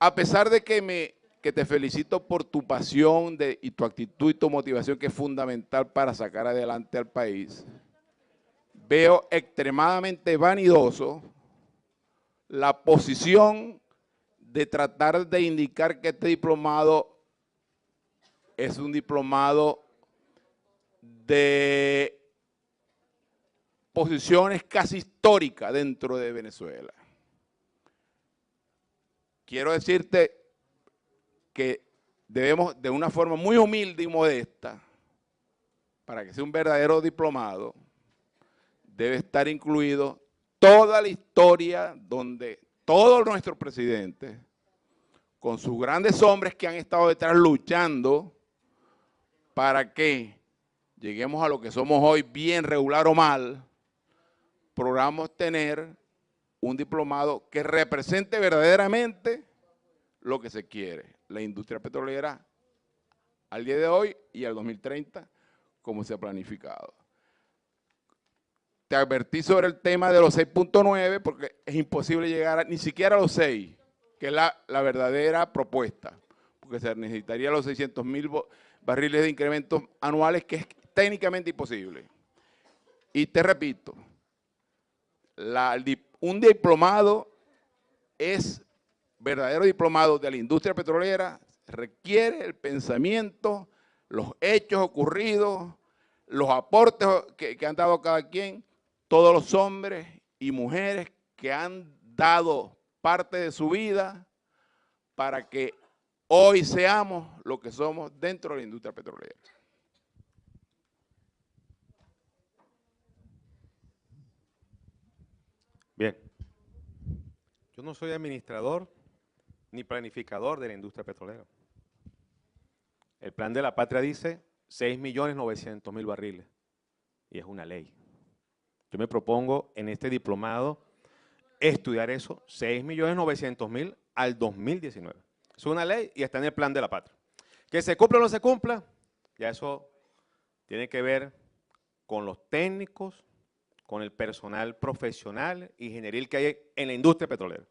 A pesar de que te felicito por tu pasión y tu actitud y tu motivación, que es fundamental para sacar adelante al país, veo extremadamente vanidoso la posición de tratar de indicar que este diplomado es un diplomado de posiciones casi históricas dentro de Venezuela. Quiero decirte que debemos, de una forma muy humilde y modesta, para que sea un verdadero diplomado, debe estar incluido toda la historia donde todos nuestros presidentes, con sus grandes hombres que han estado detrás luchando para que lleguemos a lo que somos hoy, bien, regular o mal, logramos tener un diplomado que represente verdaderamente lo que se quiere, la industria petrolera al día de hoy y al 2030, como se ha planificado. Te advertí sobre el tema de los 6.9 porque es imposible llegar ni siquiera a los 6, que es la verdadera propuesta, porque se necesitaría los 600.000 barriles de incrementos anuales, que es técnicamente imposible. Y te repito, un diplomado es verdadero diplomado de la industria petrolera, requiere el pensamiento, los hechos ocurridos, los aportes que han dado cada quien, todos los hombres y mujeres que han dado parte de su vida para que hoy seamos lo que somos dentro de la industria petrolera. Bien, yo no soy administrador ni planificador de la industria petrolera. El plan de la patria dice 6.900.000 barriles, y es una ley. Yo me propongo en este diplomado estudiar eso, 6.900.000 al 2019. Es una ley y está en el plan de la patria. Que se cumpla o no se cumpla, ya eso tiene que ver con los técnicos, con el personal profesional y ingenieril que hay en la industria petrolera.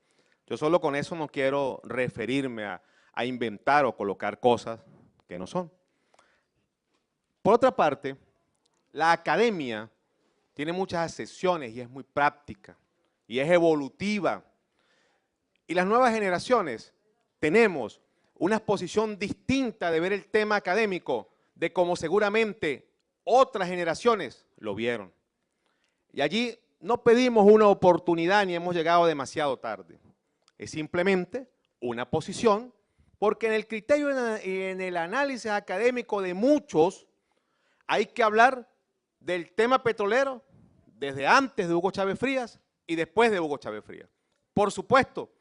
Yo solo con eso no quiero referirme a inventar o colocar cosas que no son. Por otra parte, la academia tiene muchas sesiones y es muy práctica y es evolutiva. Y las nuevas generaciones tenemos una posición distinta de ver el tema académico de como seguramente otras generaciones lo vieron. Y allí no pedimos una oportunidad ni hemos llegado demasiado tarde. Es simplemente una posición, porque en el criterio y en el análisis académico de muchos hay que hablar del tema petrolero desde antes de Hugo Chávez Frías y después de Hugo Chávez Frías. Por supuesto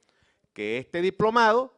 que este diplomado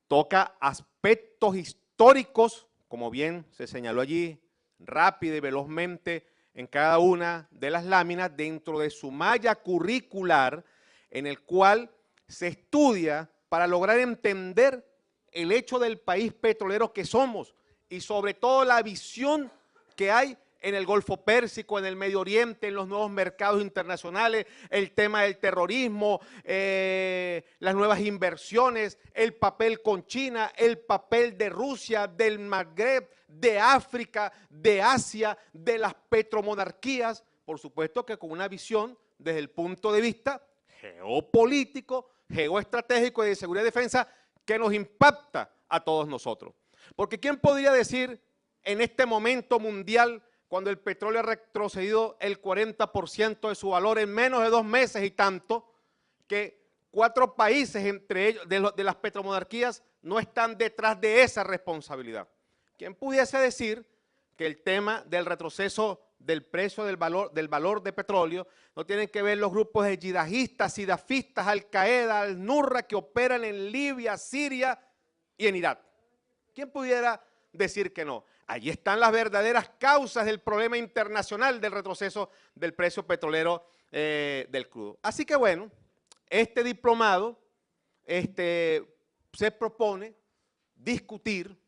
toca aspectos históricos, como bien se señaló allí, rápido y velozmente en cada una de las láminas, dentro de su malla curricular, en el cual se estudia para lograr entender el hecho del país petrolero que somos y sobre todo la visión que hay en el Golfo Pérsico, en el Medio Oriente, en los nuevos mercados internacionales, el tema del terrorismo, las nuevas inversiones, el papel con China, el papel de Rusia, del Magreb, de África, de Asia, de las petromonarquías, por supuesto que con una visión desde el punto de vista geopolítico, geoestratégico y de seguridad y defensa que nos impacta a todos nosotros. Porque ¿quién podría decir en este momento mundial, cuando el petróleo ha retrocedido el 40% de su valor en menos de 2 meses y tanto, que 4 países, entre ellos, de las petromonarquías, no están detrás de esa responsabilidad? ¿Quién pudiese decir que el tema del retroceso del precio del valor de petróleo no tienen que ver los grupos de yihadistas, sidafistas, Al-Qaeda, Al-Nurra, que operan en Libia, Siria y en Irak? ¿Quién pudiera decir que no? Allí están las verdaderas causas del problema internacional del retroceso del precio petrolero del crudo. Así que bueno, este diplomado se propone discutir,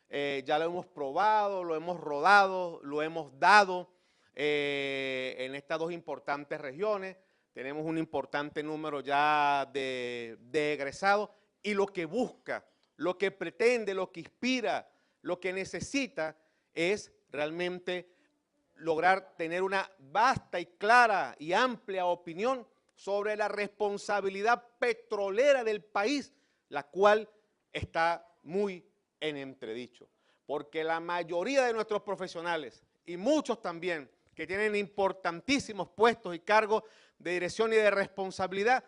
ya lo hemos probado, lo hemos rodado, lo hemos dado en estas 2 importantes regiones. Tenemos un importante número ya de egresados y lo que busca, lo que pretende, lo que inspira, lo que necesita es realmente lograr tener una vasta y clara y amplia opinión sobre la responsabilidad petrolera del país, la cual está muy en entredicho. Porque la mayoría de nuestros profesionales y muchos también que tienen importantísimos puestos y cargos de dirección y de responsabilidad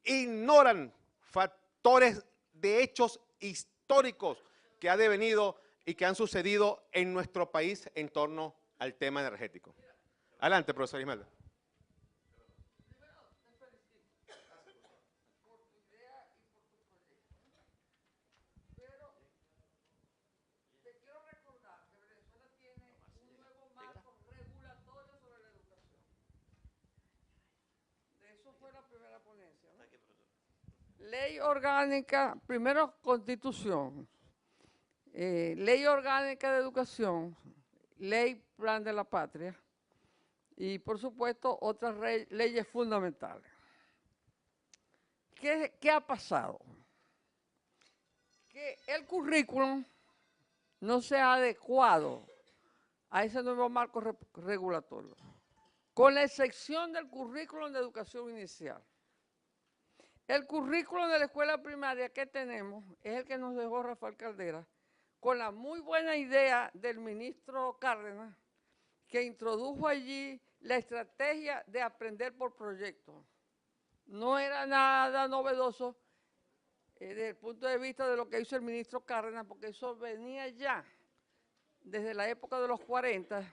ignoran factores de hechos históricos que ha devenido y que han sucedido en nuestro país en torno al tema energético. Adelante, profesor Ismael. Fue la primera ponencia, ¿no? Ley orgánica, primero Constitución, Ley orgánica de educación, Ley Plan de la Patria y por supuesto otras leyes fundamentales. ¿Qué ha pasado? Que el currículum no se ha adecuado a ese nuevo marco regulatorio, con la excepción del currículum de educación inicial. El currículum de la escuela primaria que tenemos es el que nos dejó Rafael Caldera, con la muy buena idea del ministro Cárdenas, que introdujo allí la estrategia de aprender por proyectos. No era nada novedoso desde el punto de vista de lo que hizo el ministro Cárdenas, porque eso venía ya desde la época de los 40,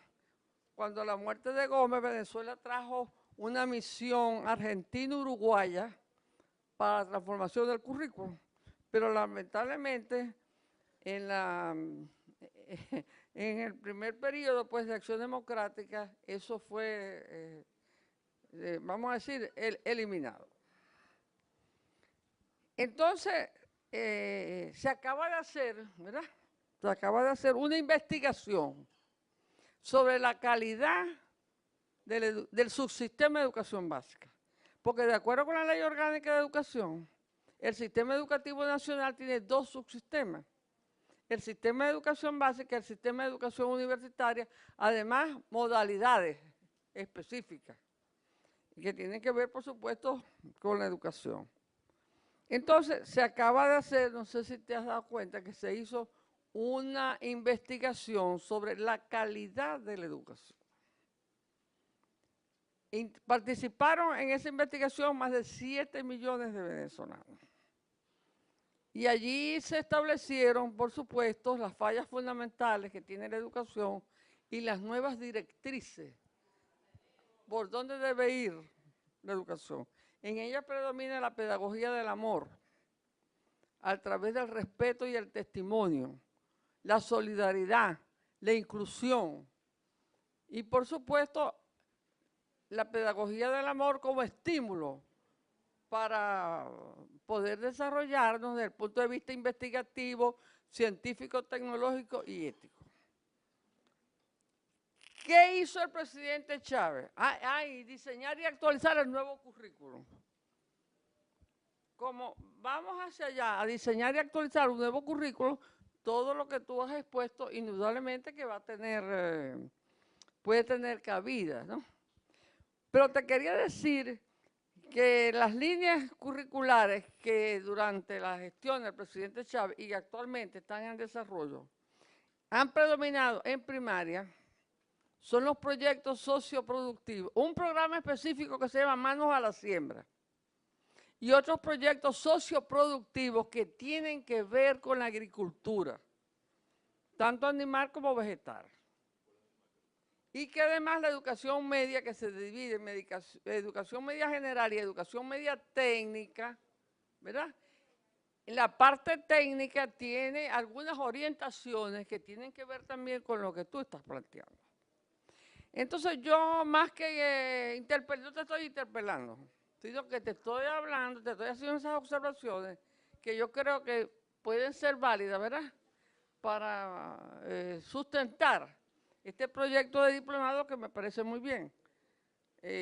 cuando a la muerte de Gómez, Venezuela trajo una misión argentino-uruguaya para la transformación del currículum. Pero lamentablemente en en el primer periodo pues, de Acción Democrática, eso fue, vamos a decir, eliminado. Entonces, se acaba de hacer, ¿verdad? Se acaba de hacer una investigación sobre la calidad del subsistema de educación básica. Porque de acuerdo con la Ley Orgánica de Educación, el Sistema Educativo Nacional tiene dos subsistemas. El sistema de educación básica y el sistema de educación universitaria, además modalidades específicas, que tienen que ver, por supuesto, con la educación. Entonces, se acaba de hacer, no sé si te has dado cuenta, que se hizo una investigación sobre la calidad de la educación. Participaron en esa investigación más de 7 millones de venezolanos. Y allí se establecieron, por supuesto, las fallas fundamentales que tiene la educación y las nuevas directrices por dónde debe ir la educación. En ella predomina la pedagogía del amor, a través del respeto y el testimonio, la solidaridad, la inclusión y, por supuesto, la pedagogía del amor como estímulo para poder desarrollarnos desde el punto de vista investigativo, científico, tecnológico y ético. ¿Qué hizo el presidente Chávez? Diseñar y actualizar el nuevo currículum. Como vamos hacia allá a diseñar y actualizar un nuevo currículum, todo lo que tú has expuesto, indudablemente que va a tener, puede tener cabida, ¿no? Pero te quería decir que las líneas curriculares que durante la gestión del presidente Chávez y actualmente están en desarrollo, han predominado en primaria, son los proyectos socioproductivos. Un programa específico que se llama Manos a la Siembra. Y otros proyectos socioproductivos que tienen que ver con la agricultura, tanto animal como vegetal. Y que además la educación media, que se divide en educación media general y educación media técnica, ¿verdad? La parte técnica tiene algunas orientaciones que tienen que ver también con lo que tú estás planteando. Entonces yo más que yo te estoy interpelando, sino que te estoy hablando, te estoy haciendo esas observaciones que yo creo que pueden ser válidas, ¿verdad? Para sustentar este proyecto de diplomado que me parece muy bien.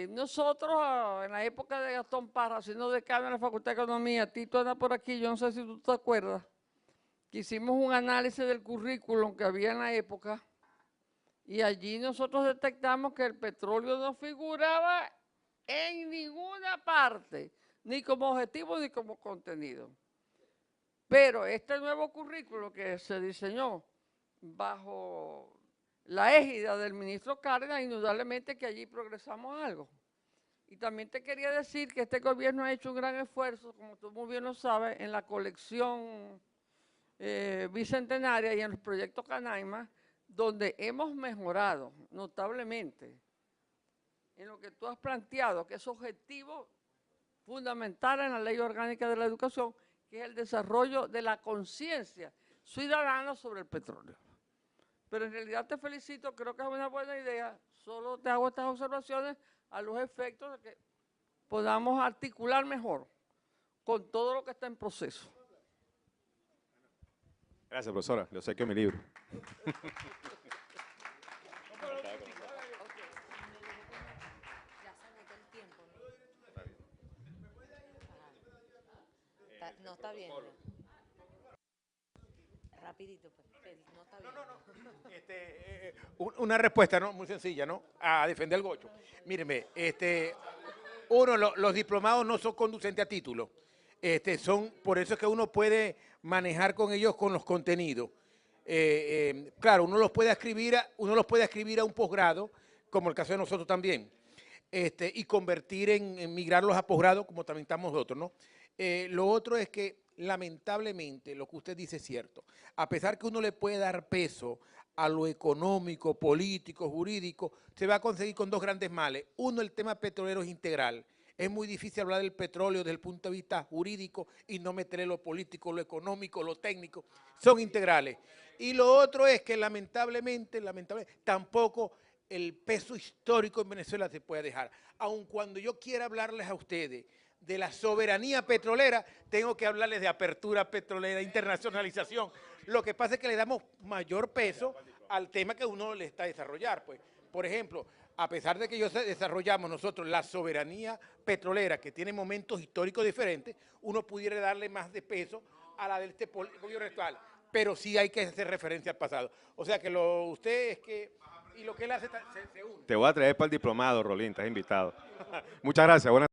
Nosotros, en la época de Gastón Parra, siendo decano de la Facultad de Economía, Tito anda por aquí, yo no sé si tú te acuerdas, que hicimos un análisis del currículum que había en la época y allí nosotros detectamos que el petróleo no figuraba en ninguna parte, ni como objetivo ni como contenido. Pero este nuevo currículo que se diseñó bajo la égida del ministro Cárdenas, indudablemente que allí progresamos algo. Y también te quería decir que este gobierno ha hecho un gran esfuerzo, como tú muy bien lo sabes, en la colección bicentenaria y en los proyectos Canaima, donde hemos mejorado notablemente en lo que tú has planteado, que es objetivo fundamental en la Ley Orgánica de la Educación, que es el desarrollo de la conciencia ciudadana sobre el petróleo. Pero en realidad te felicito, creo que es una buena idea, solo te hago estas observaciones a los efectos de que podamos articular mejor con todo lo que está en proceso. Gracias, profesora. Yo sé que mi libro. No está bien. Rapidito, pues. No está bien. Una respuesta, ¿no? Muy sencilla, ¿no? A defender el gocho. Míreme, los diplomados no son conducentes a título. Por eso es que uno puede manejar con ellos con los contenidos. Claro, uno los puede escribir a un posgrado, como el caso de nosotros también, y convertir en migrarlos a posgrado, como también estamos nosotros, ¿no? Lo otro es que, lamentablemente, lo que usted dice es cierto. A pesar que uno le puede dar peso a lo económico, político, jurídico, se va a conseguir con dos grandes males. Uno, el tema petrolero es integral. Es muy difícil hablar del petróleo desde el punto de vista jurídico y no meterle lo político, lo económico, lo técnico. Son integrales. Y lo otro es que lamentablemente, tampoco el peso histórico en Venezuela se puede dejar. Aun cuando yo quiera hablarles a ustedes de la soberanía petrolera, tengo que hablarles de apertura petrolera, internacionalización. Lo que pasa es que le damos mayor peso al tema que uno le está desarrollando. Pues. Por ejemplo, a pesar de que desarrollamos nosotros la soberanía petrolera, que tiene momentos históricos diferentes, uno pudiera darle más de peso a la del gobierno actual, pero sí hay que hacer referencia al pasado. O sea que usted es que, y lo que él hace se une. Te voy a traer para el diplomado, Rolín, estás invitado. Muchas gracias. Buenas